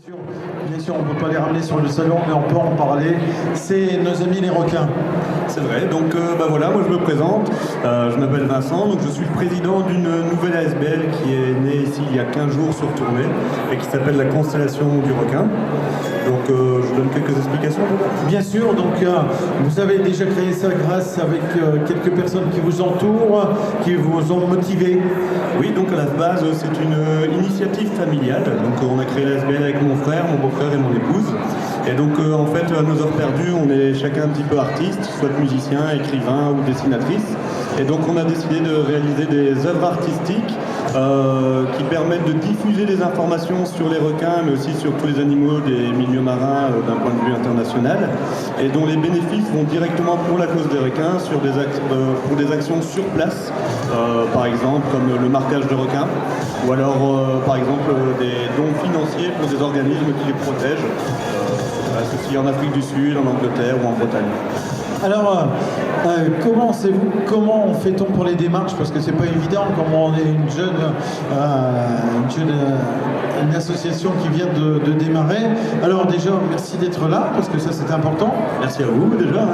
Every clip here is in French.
Bien sûr, on ne peut pas les ramener sur le salon, mais on peut en parler. C'est nos amis les requins. C'est vrai, donc voilà, moi je me présente, je m'appelle Vincent, donc je suis le président d'une nouvelle ASBL qui est née ici il y a 15 jours sur Tournai et qui s'appelle la Constellation du Requin. Donc je donne quelques explications. Bien sûr, donc vous avez déjà créé ça grâce avec quelques personnes qui vous entourent, qui vous ont motivé. Oui, donc à la base c'est une initiative familiale, donc on a créé l'ASBL avec mon frère, mon beau-frère et mon épouse. Et donc en fait à nos heures perdues on est chacun un petit peu artiste, soit musicien, écrivain ou dessinatrice. Et donc on a décidé de réaliser des œuvres artistiques qui permettent de diffuser des informations sur les requins mais aussi sur tous les animaux des milieux marins d'un point de vue international et dont les bénéfices vont directement pour la cause des requins pour des actions sur place, par exemple comme le marquage de requins ou alors par exemple des dons financiers pour des organismes qui les protègent. Ceci en Afrique du Sud, en Angleterre ou en Bretagne. Alors, comment fait-on pour les démarches? Parce que c'est pas évident, comme on est une association qui vient de démarrer. Alors déjà, merci d'être là, parce que ça c'est important. Merci à vous déjà.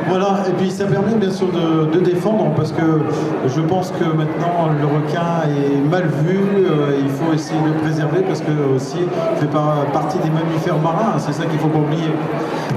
Voilà, et puis ça permet bien sûr de défendre, parce que je pense que maintenant le requin est mal vu, il faut essayer de le préserver, parce que aussi il fait partie des mammifères marins, c'est ça qu'il ne faut pas oublier.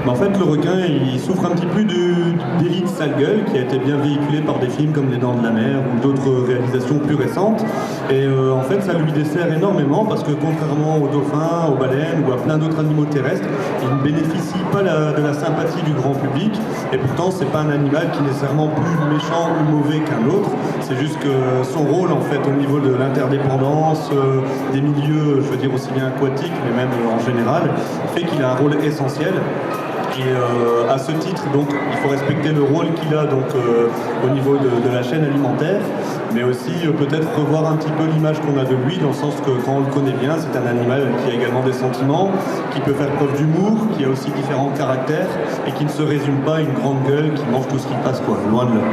Mais en fait, le requin, il souffre un petit peu d'élite sale gueule qui a été bien véhiculé par des films comme Les Dents de la Mer ou d'autres réalisations plus récentes. Et en fait, ça lui dessert énormément parce que contrairement aux dauphins, aux baleines ou à plein d'autres animaux terrestres, il ne bénéficie pas de la sympathie du grand public. Et pourtant, c'est pas un animal qui est nécessairement plus méchant ou mauvais qu'un autre. C'est juste que son rôle, en fait, au niveau de l'interdépendance, des milieux, je veux dire aussi bien aquatiques, mais même en général, fait qu'il a un rôle essentiel. Et à ce titre, donc, il faut respecter le rôle qu'il a donc, au niveau de la chaîne alimentaire, mais aussi peut-être revoir un petit peu l'image qu'on a de lui, dans le sens que quand on le connaît bien, c'est un animal qui a également des sentiments, qui peut faire preuve d'humour, qui a aussi différents caractères, et qui ne se résume pas à une grande gueule qui mange tout ce qui passe, quoi, loin de là.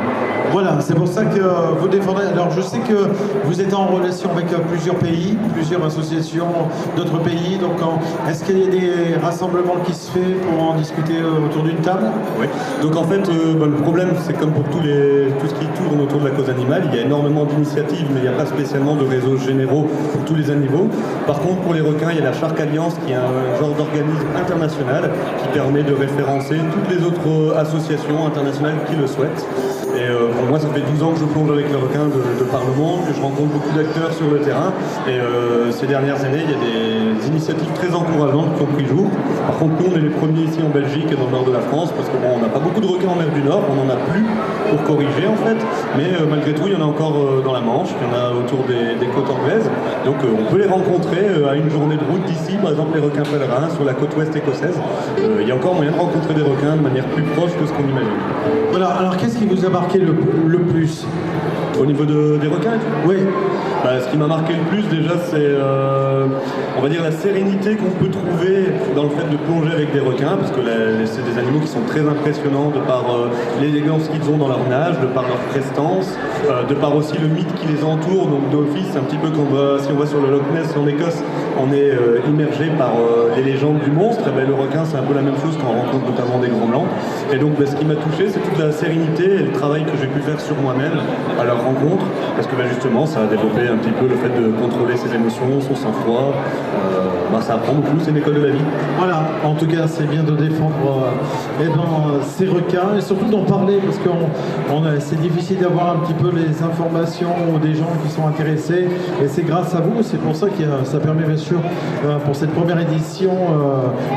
Voilà, c'est pour ça que vous défendez. Alors je sais que vous êtes en relation avec plusieurs pays, plusieurs associations d'autres pays, donc est-ce qu'il y a des rassemblements qui se font pour en discuter autour d'une table? Oui, donc en fait le problème c'est comme pour tout ce qui tourne autour de la cause animale, il y a énormément d'initiatives mais il n'y a pas spécialement de réseaux généraux pour tous les animaux. Par contre pour les requins il y a la Shark Alliance qui est un genre d'organisme international qui permet de référencer toutes les autres associations internationales qui le souhaitent. Et pour moi, ça fait 12 ans que je plonge avec le requin de par le monde, que je rencontre beaucoup d'acteurs sur le terrain. Et ces dernières années, il y a des initiatives très encourageantes qui ont pris jour. Par contre, nous, on est les premiers ici en Belgique et dans le nord de la France, parce qu'on n'a pas beaucoup de requins en mer du Nord, on n'en a plus pour corriger en fait. Mais malgré tout, il y en a encore dans la Manche, il y en a autour des côtes anglaises. Donc on peut les rencontrer à une journée de route d'ici, par exemple les requins pèlerins sur la côte ouest écossaise. Il y a encore moyen de rencontrer des requins de manière plus proche que ce qu'on imagine. Voilà, alors qu'est-ce qui vous a marqué le plus? Au niveau des requins? Oui. Ce qui m'a marqué le plus déjà c'est on va dire la sérénité qu'on peut trouver dans le fait de plonger avec des requins parce que c'est des animaux qui sont très impressionnants de par l'élégance qu'ils ont dans leur nage, de par leur prestance, de par aussi le mythe qui les entoure, donc d'office un petit peu comme si on va sur le Loch Ness en Écosse, on est immergé par les légendes du monstre, et le requin c'est un peu la même chose quand on rencontre notamment des grands blancs. Et donc ce qui m'a touché c'est toute la sérénité et le travail que j'ai pu faire sur moi-même à leur rencontre, parce que justement ça a développé un petit peu le fait de contrôler ses émotions, son sang-froid, ça apprend beaucoup, c'est une école de la vie. Voilà, en tout cas c'est bien de défendre ces requins et surtout d'en parler parce que c'est difficile d'avoir un petit peu les informations des gens qui sont intéressés et c'est grâce à vous, c'est pour ça que ça permet bien sûr pour cette première édition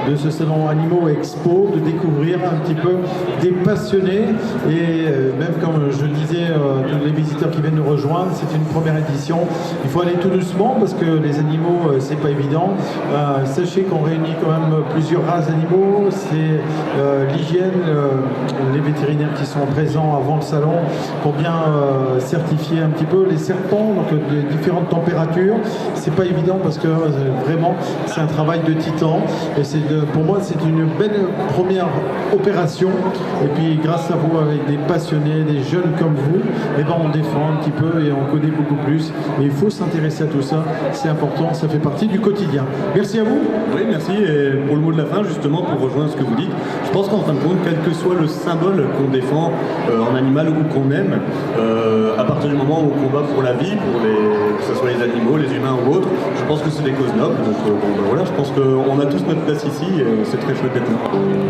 de ce salon Animaux Expo de découvrir un petit peu des passionnés et même comme je le disais, tous les visiteurs qui viennent nous rejoindre, c'est une première édition. Il faut aller tout doucement parce que les animaux, c'est pas évident. Sachez qu'on réunit quand même plusieurs races d'animaux. C'est l'hygiène, les vétérinaires qui sont présents avant le salon pour bien certifier un petit peu les serpents, donc de différentes températures. C'est pas évident parce que vraiment c'est un travail de titan et pour moi c'est une belle première opération et puis grâce à vous avec des passionnés, des jeunes comme vous, on défend un petit peu et on connaît beaucoup plus. Et il faut s'intéresser à tout ça, c'est important, ça fait partie du quotidien. Merci à vous. Oui, merci. Et pour le mot de la fin, justement, pour rejoindre ce que vous dites, je pense qu'en fin de compte, quel que soit le symbole qu'on défend en animal ou qu'on aime, à partir du moment où on combat pour la vie, que ce soit les animaux, les humains ou autres, je pense que c'est des causes nobles. Donc voilà, je pense qu'on a tous notre place ici et c'est très chouette d'être là.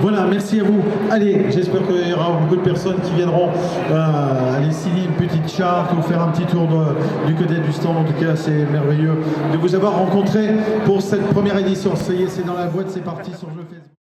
Voilà, merci à vous. Allez, j'espère qu'il y aura beaucoup de personnes qui viendront aller signer une petite charte ou faire un petit tour du côté du stand. En tout cas, c'est merveilleux de vous avoir rencontré pour cette première édition. Ça y est, c'est dans la boîte, c'est parti sur le Facebook.